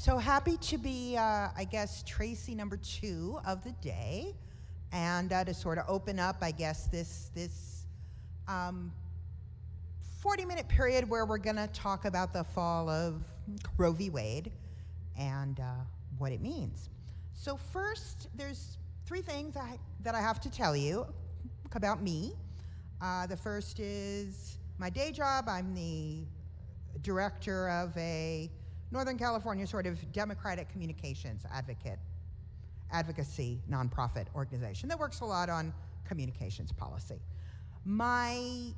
So happy to be, I guess, Tracy number 2 of the day, and to sort of open up, I guess, this 40-minute period where we're going to talk about the fall of Roe v. Wade and what it means. So first, there's 3 things that I have to tell you about me. The first is my day job. I'm the director of a Northern California sort of democratic communications advocacy nonprofit organization that works a lot on communications policy. My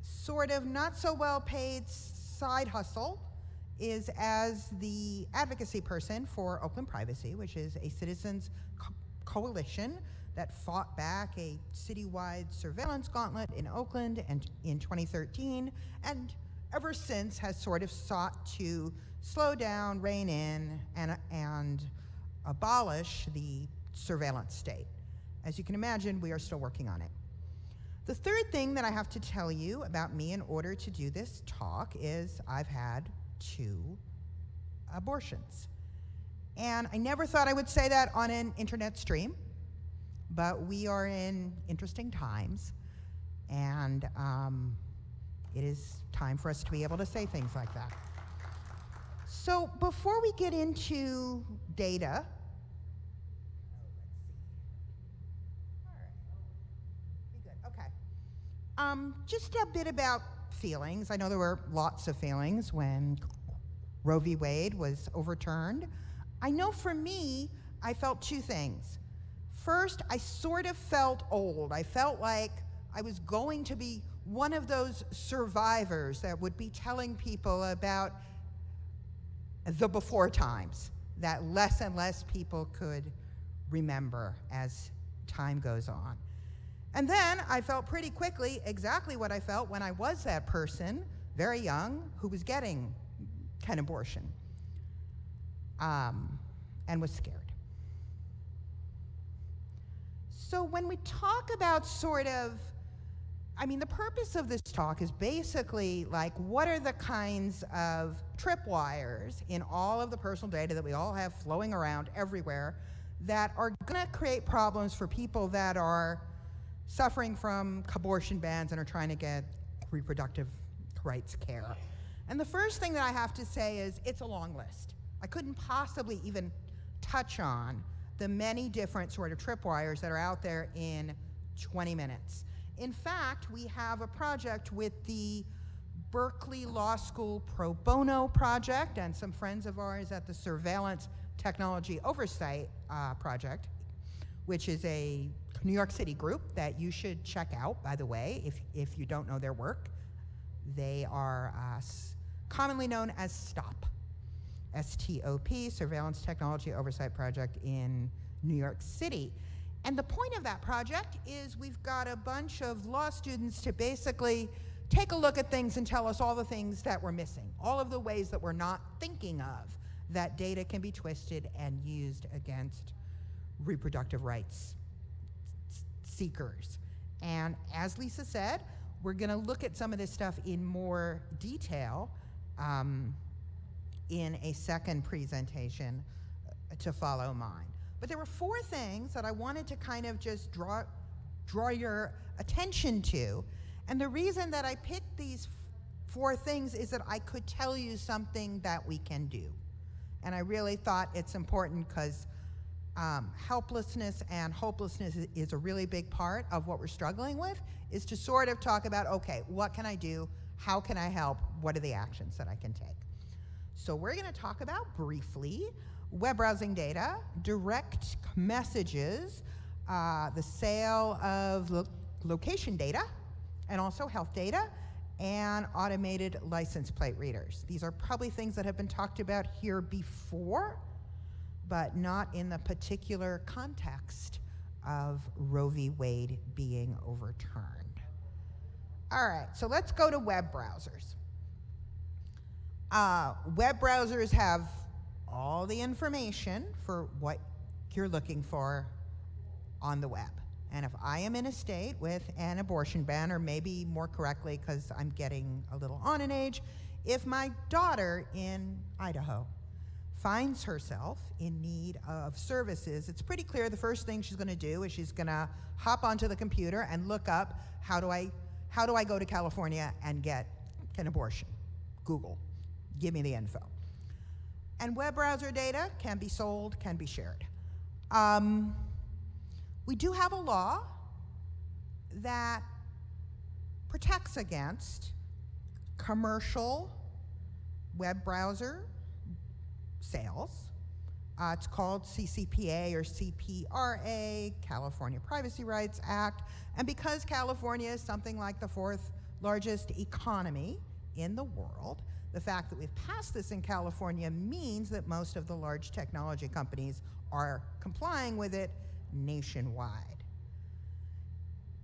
sort of not so well paid side hustle is as the advocacy person for Oakland Privacy, which is a citizens coalition that fought back a citywide surveillance gauntlet in Oakland and in 2013, and ever since has sort of sought to slow down, rein in, and abolish the surveillance state. As you can imagine, we are still working on it. The third thing that I have to tell you about me in order to do this talk is I've had 2 abortions. And I never thought I would say that on an internet stream, but we are in interesting times, and it is time for us to be able to say things like that. So before we get into data, just a bit about feelings. I know there were lots of feelings when Roe v. Wade was overturned. I know for me, I felt 2 things. First, I sort of felt old. I felt like I was going to be one of those survivors that would be telling people about the before times that less and less people could remember as time goes on. And then I felt pretty quickly exactly what I felt when I was that person, very young, who was getting an abortion and was scared. So when we talk about the purpose of this talk is basically like, what are the kinds of tripwires in all of the personal data that we all have flowing around everywhere that are gonna create problems for people that are suffering from abortion bans and are trying to get reproductive rights care. And the first thing that I have to say is it's a long list. I couldn't possibly even touch on the many different sort of tripwires that are out there in 20 minutes. In fact, we have a project with the Berkeley Law School Pro Bono Project and some friends of ours at the Surveillance Technology Oversight Project, which is a New York City group that you should check out, by the way, if you don't know their work. They are commonly known as STOP, S-T-O-P, Surveillance Technology Oversight Project in New York City. And the point of that project is we've got a bunch of law students to basically take a look at things and tell us all the things that we're missing, all of the ways that we're not thinking of that data can be twisted and used against reproductive rights seekers. And as Lisa said, we're going to look at some of this stuff in more detail in a second presentation to follow mine. But there were 4 things that I wanted to kind of just draw your attention to. And the reason that I picked these 4 things is that I could tell you something that we can do. And I really thought it's important because helplessness and hopelessness is a really big part of what we're struggling with, is to sort of talk about, okay, what can I do? How can I help? What are the actions that I can take? So we're going to talk about briefly web browsing data, direct messages, the sale of location data, and also health data, and automated license plate readers. These are probably things that have been talked about here before, but not in the particular context of Roe v. Wade being overturned. All right, so let's go to web browsers. Web browsers have all the information for what you're looking for on the web. And if I am in a state with an abortion ban, or maybe more correctly, because I'm getting a little on in age, if my daughter in Idaho finds herself in need of services, it's pretty clear the first thing she's going to do is she's going to hop onto the computer and look up, how do I go to California and get an abortion? Google, give me the info. And web browser data can be sold, can be shared. We do have a law that protects against commercial web browser sales. It's called CCPA or CPRA, California Privacy Rights Act. And because California is something like the 4th largest economy in the world, the fact that we've passed this in California means that most of the large technology companies are complying with it nationwide.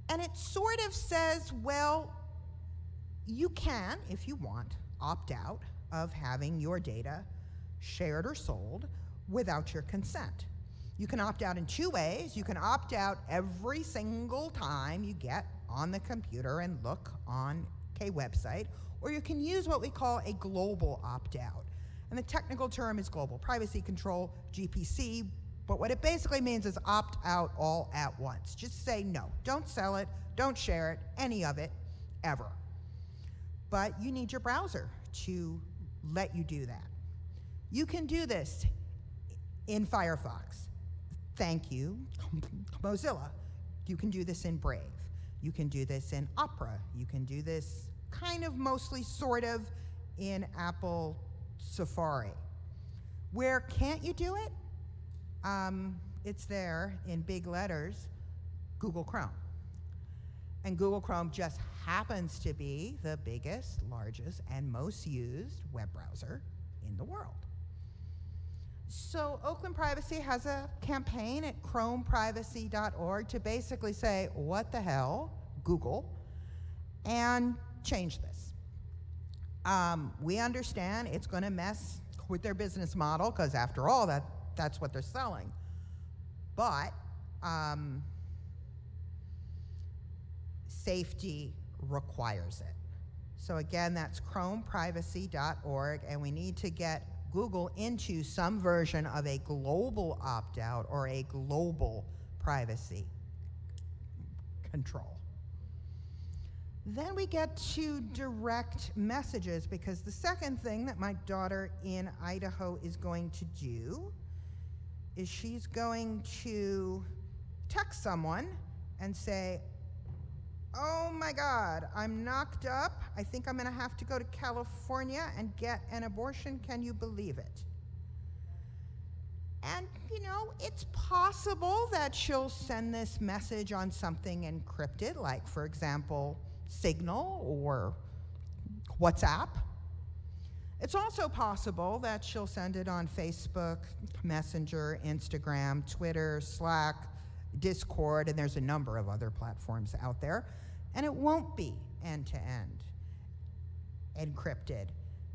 And it sort of says, well, you can, if you want, opt out of having your data shared or sold without your consent. You can opt out in 2 ways. You can opt out every single time you get on the computer and look on a website, or you can use what we call a global opt-out. And the technical term is Global Privacy Control, GPC, but what it basically means is opt out all at once. Just say no, don't sell it, don't share it, any of it, ever. But you need your browser to let you do that. You can do this in Firefox. Thank you, Mozilla. You can do this in Brave. You can do this in Opera. You can do this kind of mostly sort of in Apple Safari. Where can't you do it? It's there in big letters, Google Chrome. And Google Chrome just happens to be the biggest, largest, and most used web browser in the world. So Oakland Privacy has a campaign at chromeprivacy.org to basically say, what the hell, Google, and change this. We understand it's going to mess with their business model, because after all, that's what they're selling. But safety requires it. So again, that's chromeprivacy.org, and we need to get Google into some version of a global opt-out or a global privacy control. Then we get to direct messages, because the second thing that my daughter in Idaho is going to do is she's going to text someone and say, oh my God, I'm knocked up. I think I'm gonna have to go to California and get an abortion. Can you believe it? And you know, it's possible that she'll send this message on something encrypted, like for example, Signal or WhatsApp. It's also possible that she'll send it on Facebook, Messenger, Instagram, Twitter, Slack, Discord, and there's a number of other platforms out there. And it won't be end-to-end encrypted.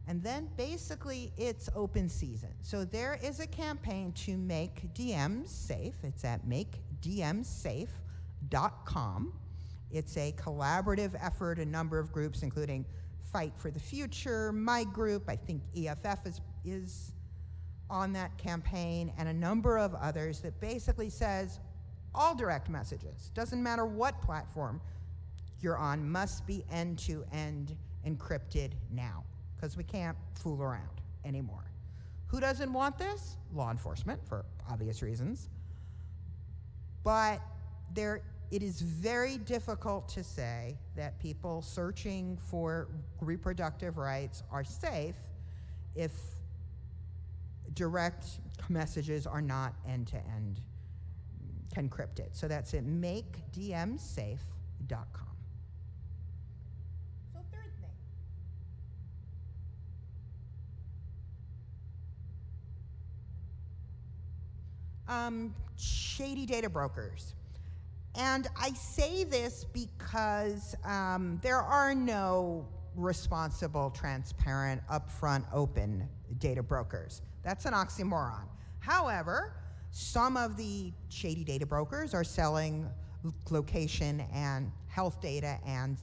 And then basically it's open season. So there is a campaign to make DMs safe. It's at makedmsafe.com. It's a collaborative effort, a number of groups, including Fight for the Future, my group, I think EFF is on that campaign, and a number of others, that basically says all direct messages, doesn't matter what platform you're on, must be end-to-end encrypted now, because we can't fool around anymore. Who doesn't want this? Law enforcement, for obvious reasons. But it is very difficult to say that people searching for reproductive rights are safe if direct messages are not end-to-end encrypted. So that's at makedmsafe.com. So third thing. Shady data brokers. And I say this because there are no responsible, transparent, upfront, open data brokers. That's an oxymoron. However, some of the shady data brokers are selling location and health data, and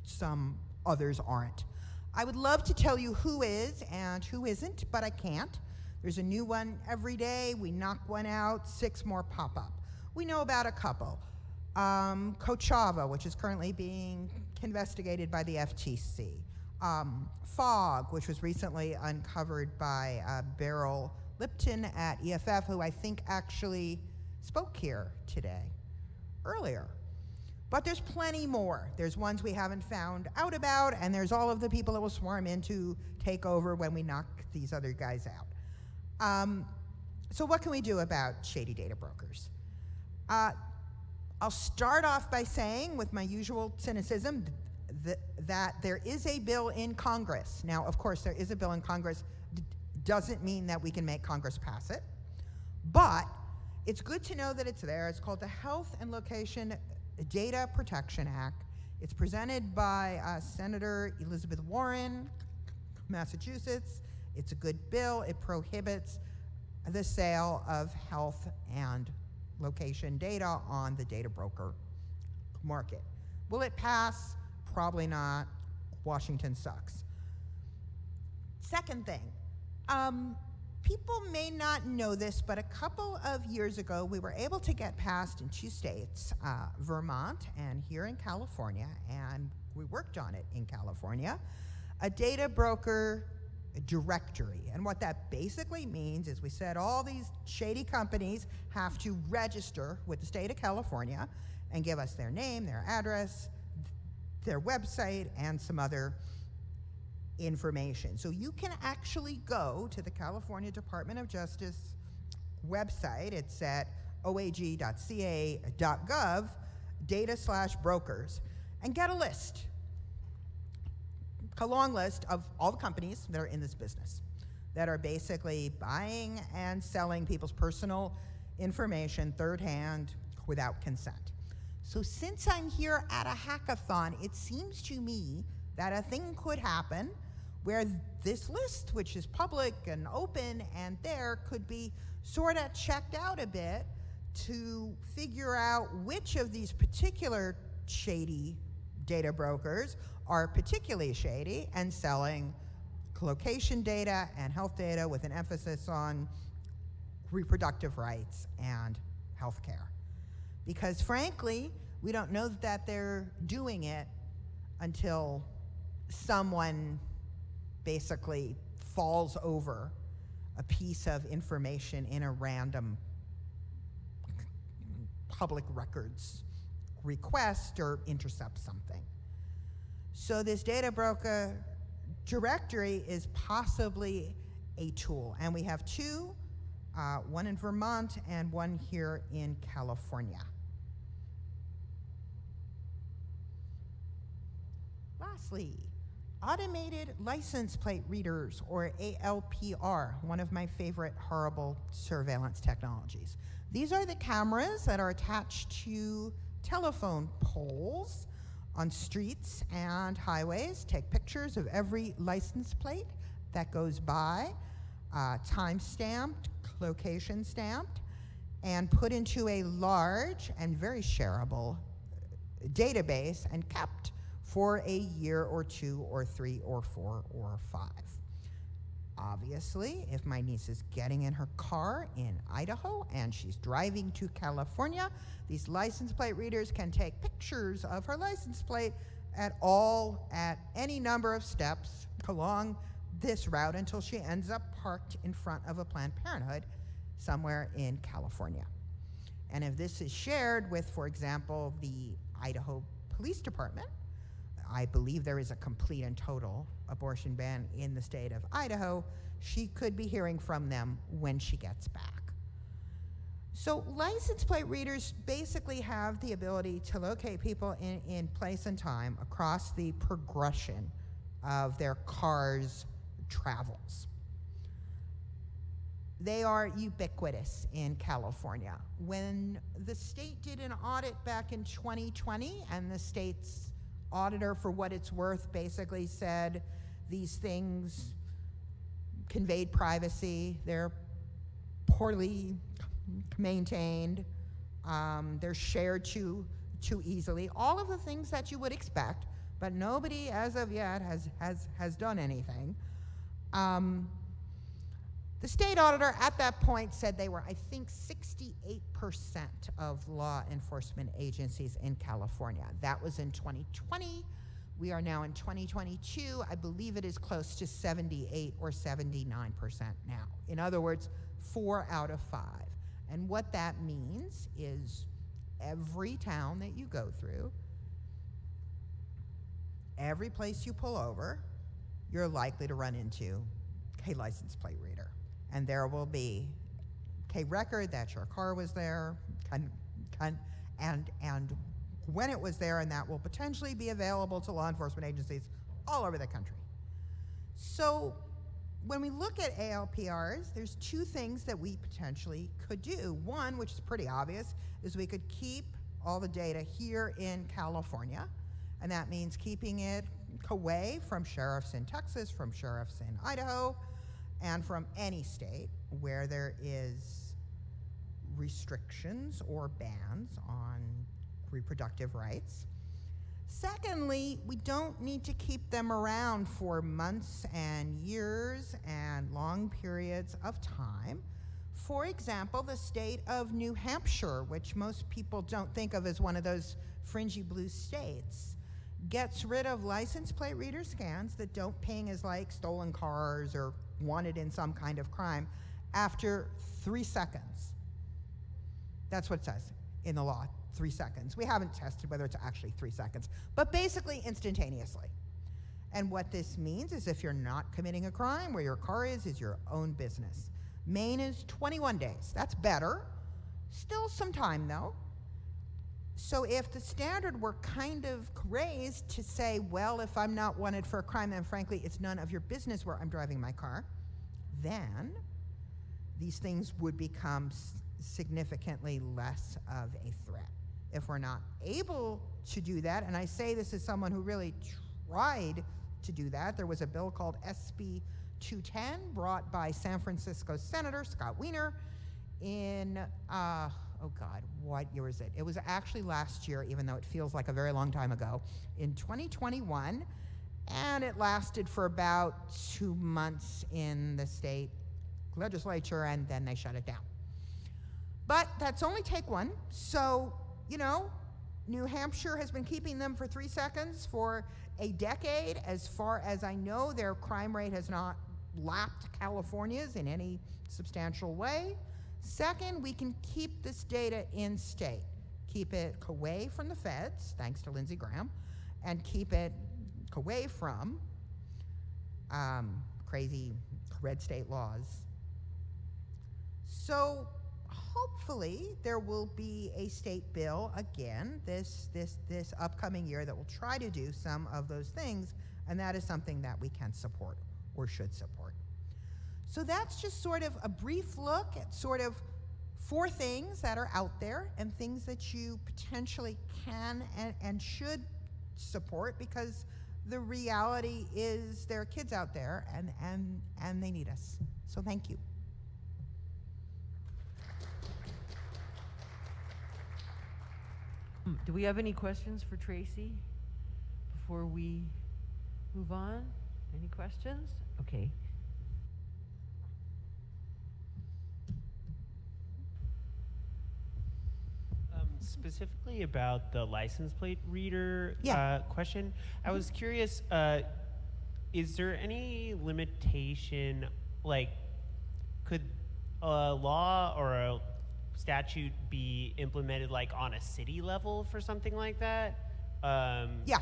some others aren't. I would love to tell you who is and who isn't, but I can't. There's a new one every day. We knock one out, 6 more pop up. We know about a couple. Kochava, which is currently being investigated by the FTC. Fog, which was recently uncovered by Beryl Lipton at EFF, who I think actually spoke here today, earlier. But there's plenty more. There's ones we haven't found out about, and there's all of the people that will swarm in to take over when we knock these other guys out. So what can we do about shady data brokers? I'll start off by saying, with my usual cynicism, that there is a bill in Congress. Now, of course, there is a bill in Congress. Doesn't mean that we can make Congress pass it, but it's good to know that it's there. It's called the Health and Location Data Protection Act. It's presented by Senator Elizabeth Warren, Massachusetts. It's a good bill. It prohibits the sale of health and location data on the data broker market. Will it pass? Probably not. Washington sucks. Second thing, people may not know this, but a couple of years ago, we were able to get passed in 2 states, Vermont and here in California, and we worked on it in California, a data broker directory. And what that basically means is we said all these shady companies have to register with the state of California and give us their name, their address, their website, and some other information. So you can actually go to the California Department of Justice website. It's at oag.ca.gov, data/brokers, and get a list, a long list of all the companies that are in this business, that are basically buying and selling people's personal information third hand without consent. So since I'm here at a hackathon, it seems to me that a thing could happen where this list, which is public and open and there, could be sort of checked out a bit to figure out which of these particular shady data brokers are particularly shady and selling location data and health data with an emphasis on reproductive rights and healthcare. Because frankly, we don't know that they're doing it until someone basically falls over a piece of information in a random public records request or intercepts something. So this data broker directory is possibly a tool, and we have 2, one in Vermont and one here in California. Lastly, automated license plate readers, or ALPR, one of my favorite horrible surveillance technologies. These are the cameras that are attached to telephone poles on streets and highways, take pictures of every license plate that goes by, time-stamped, location stamped, and put into a large and very shareable database and kept for a year or 2 or 3 or 4 or 5. Obviously, if my niece is getting in her car in Idaho and she's driving to California, these license plate readers can take pictures of her license plate at any number of steps along this route until she ends up parked in front of a Planned Parenthood somewhere in California. And if this is shared with, for example, the Idaho Police Department, I believe there is a complete and total abortion ban in the state of Idaho, she could be hearing from them when she gets back. So license plate readers basically have the ability to locate people in place and time across the progression of their car's travels. They are ubiquitous in California. When the state did an audit back in 2020, and the state's auditor, for what it's worth, basically said these things conveyed privacy, they're poorly maintained, they're shared too easily, all of the things that you would expect, but nobody as of yet has done anything. The state auditor at that point said they were, I think, 68% of law enforcement agencies in California. That was in 2020. We are now in 2022. I believe it is close to 78 or 79% now. In other words, 4 out of 5. And what that means is every town that you go through, every place you pull over, you're likely to run into a license plate reader. And there will be a record that your car was there, and when it was there, and that will potentially be available to law enforcement agencies all over the country. So when we look at ALPRs, there's 2 things that we potentially could do. One, which is pretty obvious, is we could keep all the data here in California, and that means keeping it away from sheriffs in Texas, from sheriffs in Idaho, and from any state where there is restrictions or bans on reproductive rights. Secondly, we don't need to keep them around for months and years and long periods of time. For example, the state of New Hampshire, which most people don't think of as one of those fringy blue states, gets rid of license plate reader scans that don't ping as like stolen cars or wanted in some kind of crime after 3 seconds. That's what it says in the law, 3 seconds. We haven't tested whether it's actually 3 seconds, but basically instantaneously. And what this means is if you're not committing a crime, where your car is your own business. Maine is 21 days. That's better. Still some time though. So if the standard were kind of raised to say, well, if I'm not wanted for a crime, then frankly, it's none of your business where I'm driving my car, then these things would become significantly less of a threat. If we're not able to do that, and I say this as someone who really tried to do that, there was a bill called SB 210 brought by San Francisco Senator Scott Wiener in, oh God, what year was it? It was actually last year, even though it feels like a very long time ago, in 2021, and it lasted for about 2 months in the state legislature, and then they shut it down. But that's only take one, so, you know, New Hampshire has been keeping them for 3 seconds for a decade. As far as I know, their crime rate has not lapped California's in any substantial way. Second, we can keep this data in state, keep it away from the feds, thanks to Lindsey Graham, and keep it away from crazy red state laws. So hopefully there will be a state bill again this upcoming year that will try to do some of those things, and that is something that we can support or should support. So that's just sort of a brief look at sort of 4 things that are out there and things that you potentially can and should support, because the reality is there are kids out there and they need us. So thank you. Do we have any questions for Tracy before we move on? Any questions? Okay. Specifically about the license plate reader question, I was curious, is there any limitation, like could a law or a statute be implemented like on a city level for something like that? Yeah.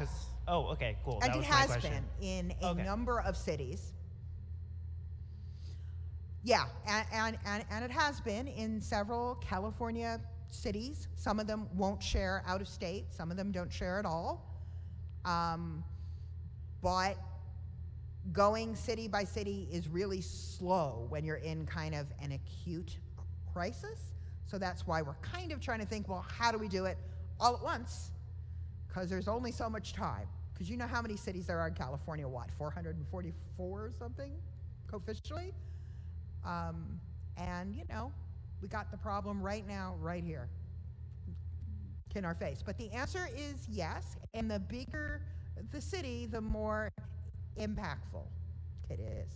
Oh, okay, cool. And that it was my has question. been in a number of cities. Yeah, and it has been in several California cities. Some of them won't share out of state, some of them don't share at all. But going city by city is really slow when you're in kind of an acute crisis. So that's why we're kind of trying to think, well, how do we do it all at once? Because there's only so much time. Because you know how many cities there are in California, what, 444 or something, officially? And, you know, we got the problem right now, right here, in our face. But the answer is yes, and the bigger the city, the more impactful it is.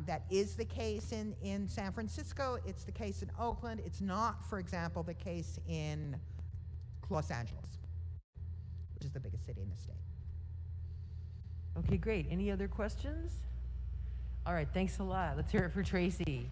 That is the case in San Francisco. It's the case in Oakland. It's not, for example, the case in Los Angeles, which is the biggest city in the state. Okay, great. Any other questions? All right, thanks a lot. Let's hear it for Tracy.